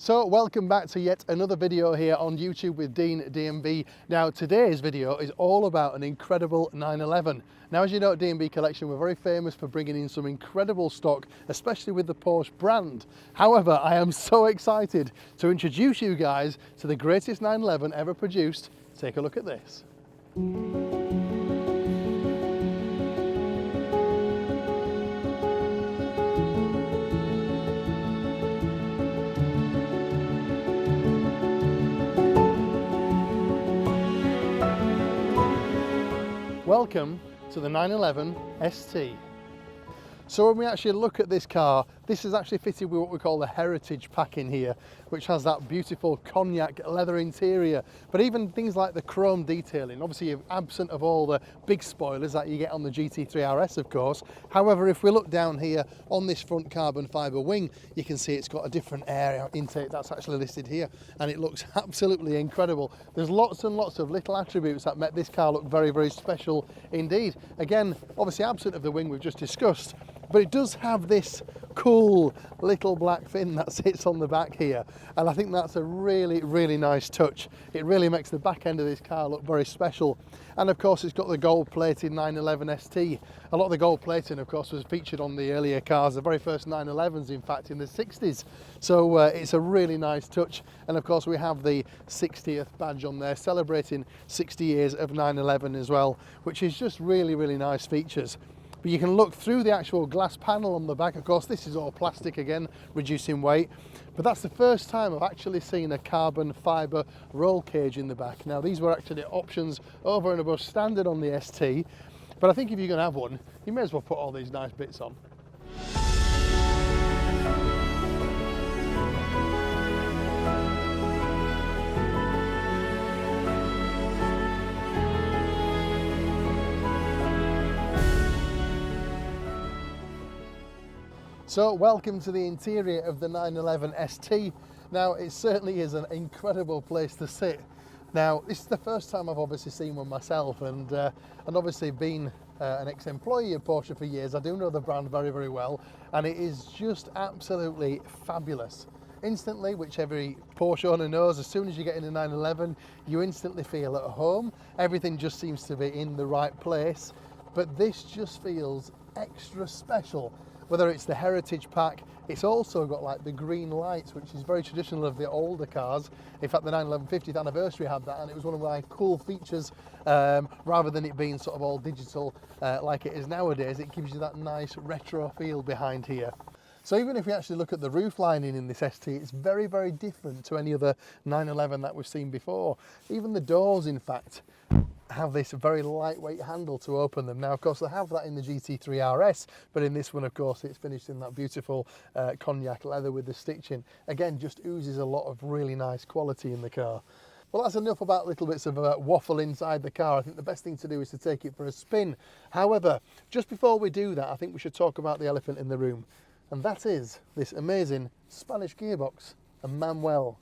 So welcome back to yet another video here on YouTube with Dean DMB. Now today's video is all about an incredible 911. Now as you know at DMB Collection we're very famous for bringing in some incredible stock, especially with the Porsche brand. However, I am so excited to introduce you guys to the greatest 911 ever produced. Take a look at this. Welcome to the 911 ST. So when we actually look at this car, this is actually fitted with what we call the Heritage Pack in here, which has that beautiful cognac leather interior, but even things like the chrome detailing. Obviously you're absent of all the big spoilers that you get on the GT3 RS, of course. However, if we look down here on this front carbon fibre wing, you can see it's got a different air intake that's actually listed here, and it looks absolutely incredible. There's lots and lots of little attributes that make this car look very, very special indeed. Again, obviously absent of the wing we've just discussed, but it does have this cool little black fin that sits on the back here, and I think that's a really, really nice touch. It really makes the back end of this car look very special. And of course it's got the gold plated 911 ST. A lot of the gold plating of course was featured on the earlier cars, the very first 911s in fact in the 60s. So it's a really nice touch, and of course we have the 60th badge on there celebrating 60 years of 911 as well, which is just really, really nice features. But you can look through the actual glass panel on the back. Of course, this is all plastic again, reducing weight. But that's the first time I've actually seen a carbon fibre roll cage in the back. Now, these were actually options over and above standard on the ST. But I think if you're going to have one, you may as well put all these nice bits on. So welcome to the interior of the 911 ST. Now it certainly is an incredible place to sit. Now this is the first time I've obviously seen one myself, and obviously being an ex-employee of Porsche for years, I do know the brand very, very well, and it is just absolutely fabulous. Instantly, which every Porsche owner knows, as soon as you get in a 911 you instantly feel at home. Everything just seems to be in the right place, but this just feels extra special. Whether it's the Heritage Pack, it's also got like the green lights, which is very traditional of the older cars. In fact, the 911 50th anniversary had that, and it was one of my cool features. Rather than it being sort of all digital like it is nowadays, it gives you that nice retro feel behind here. So even if we actually look at the roof lining in this ST, it's very, very different to any other 911 that we've seen before. Even the doors, in fact, have this very lightweight handle to open them. Now of course they have that in the GT3 RS, but in this one of course it's finished in that beautiful cognac leather with the stitching. Again, just oozes a lot of really nice quality in the car. Well, that's enough about little bits of waffle inside the car. I think the best thing to do is to take it for a spin. However, just before we do that, I think we should talk about the elephant in the room, and that is this amazing Spanish gearbox, a Manuel.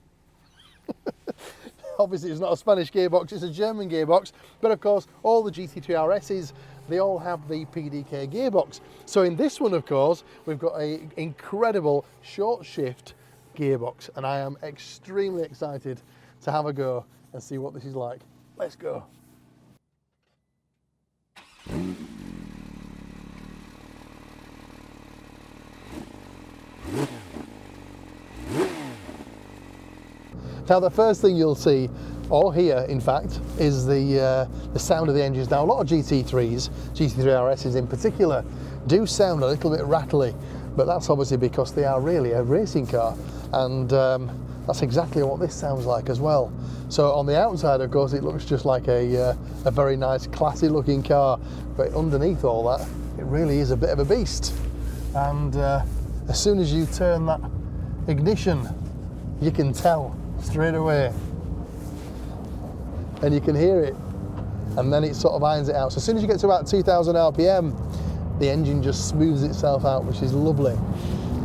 Obviously it's not a Spanish gearbox, it's a German gearbox, but of course all the GT3 RSs, they all have the PDK gearbox. So in this one of course we've got an incredible short shift gearbox, and I am extremely excited to have a go and see what this is like. Let's go. Now the first thing you'll see, or hear in fact, is the sound of the engines. Now a lot of GT3s, GT3 RSs in particular, do sound a little bit rattly, but that's obviously because they are really a racing car, and that's exactly what this sounds like as well. So on the outside of course it looks just like a very nice classy looking car, but underneath all that it really is a bit of a beast. And as soon as you turn that ignition, you can tell straight away, and you can hear it, and then it sort of irons it out. So as soon as you get to about 2000 RPM, the engine just smooths itself out, which is lovely.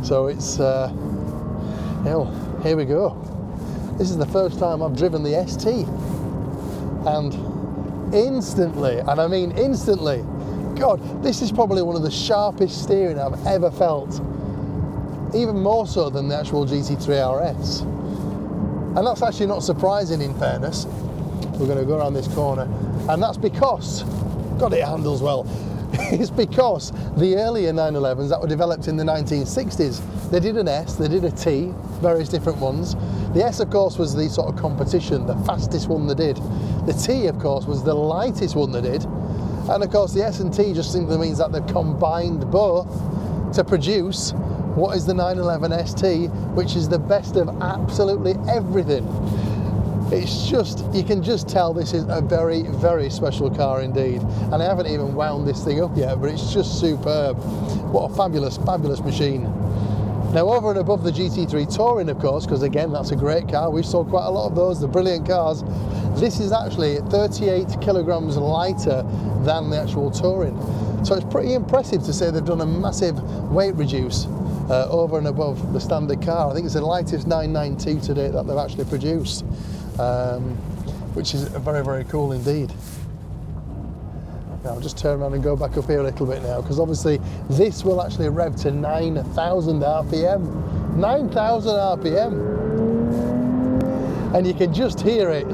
So it's here we go. This is the first time I've driven the ST, and instantly, and I mean instantly, God, this is probably one of the sharpest steering I've ever felt, even more so than the actual GT3 RS. And that's actually not surprising, in fairness. We're going to go around this corner, and that's because, God, it handles well. It's because the earlier 911s that were developed in the 1960s, they did an S, they did a T, various different ones. The S, of course, was the sort of competition, the fastest one they did. The T, of course, was the lightest one they did. And of course, the S and T just simply means that they've combined both to produce what is the 911 ST, which is the best of absolutely everything. It's just, you can just tell this is a very, very special car indeed. And I haven't even wound this thing up yet, but it's just superb. What a fabulous, fabulous machine. Now, over and above the GT3 Touring, of course, because again, that's a great car. We've sold quite a lot of those, they're brilliant cars. This is actually 38 kilograms lighter than the actual Touring. So it's pretty impressive to say they've done a massive weight reduce over and above the standard car. I think it's the lightest 992 to date that they've actually produced. Which is very, very cool indeed. Now I'll just turn around and go back up here a little bit now, because obviously this will actually rev to 9,000 RPM. 9,000 RPM. And you can just hear it.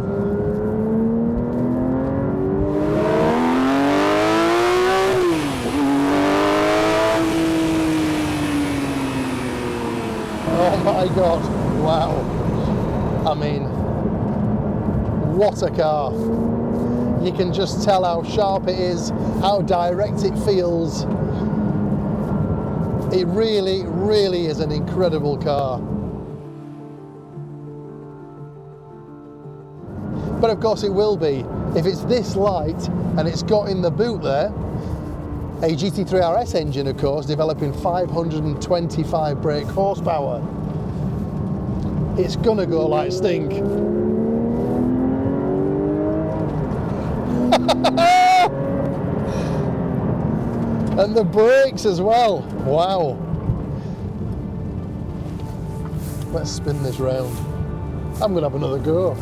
Oh my God, wow. I mean, what a car. You can just tell how sharp it is, how direct it feels. It really, really is an incredible car. But of course it will be. If it's this light and it's got in the boot there a GT3 RS engine, of course, developing 525 brake horsepower, it's gonna go like stink. And the brakes as well, wow. Let's spin this round. I'm gonna have another go.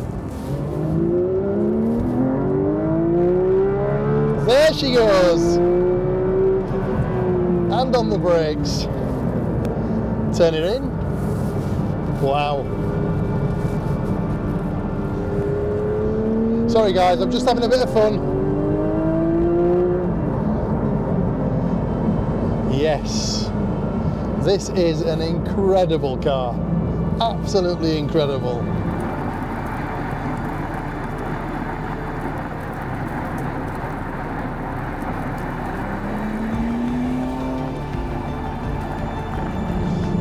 There she goes. And on the brakes. Turn it in. Wow. Sorry guys, I'm just having a bit of fun. Yes, this is an incredible car. Absolutely incredible.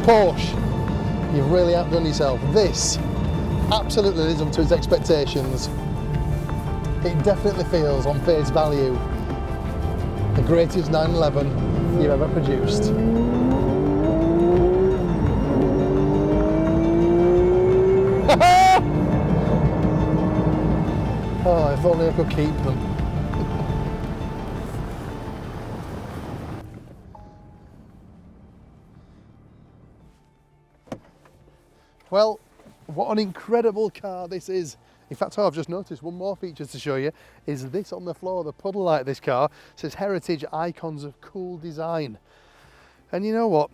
Porsche, you've really outdone yourself. This absolutely lives up to its expectations. It definitely feels, on face value, the greatest 911 you've ever produced. Oh, if only I could keep them. Well, what an incredible car this is. In fact, I've just noticed one more feature to show you is this on the floor. The puddle light of this car says Heritage Icons of Cool Design. And you know what?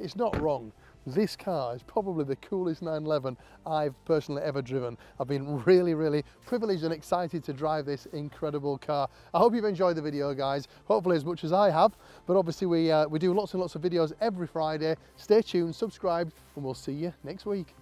It's not wrong. This car is probably the coolest 911 I've personally ever driven. I've been really, really privileged and excited to drive this incredible car. I hope you've enjoyed the video, guys. Hopefully as much as I have. But obviously we do lots and lots of videos every Friday. Stay tuned, subscribe, and we'll see you next week.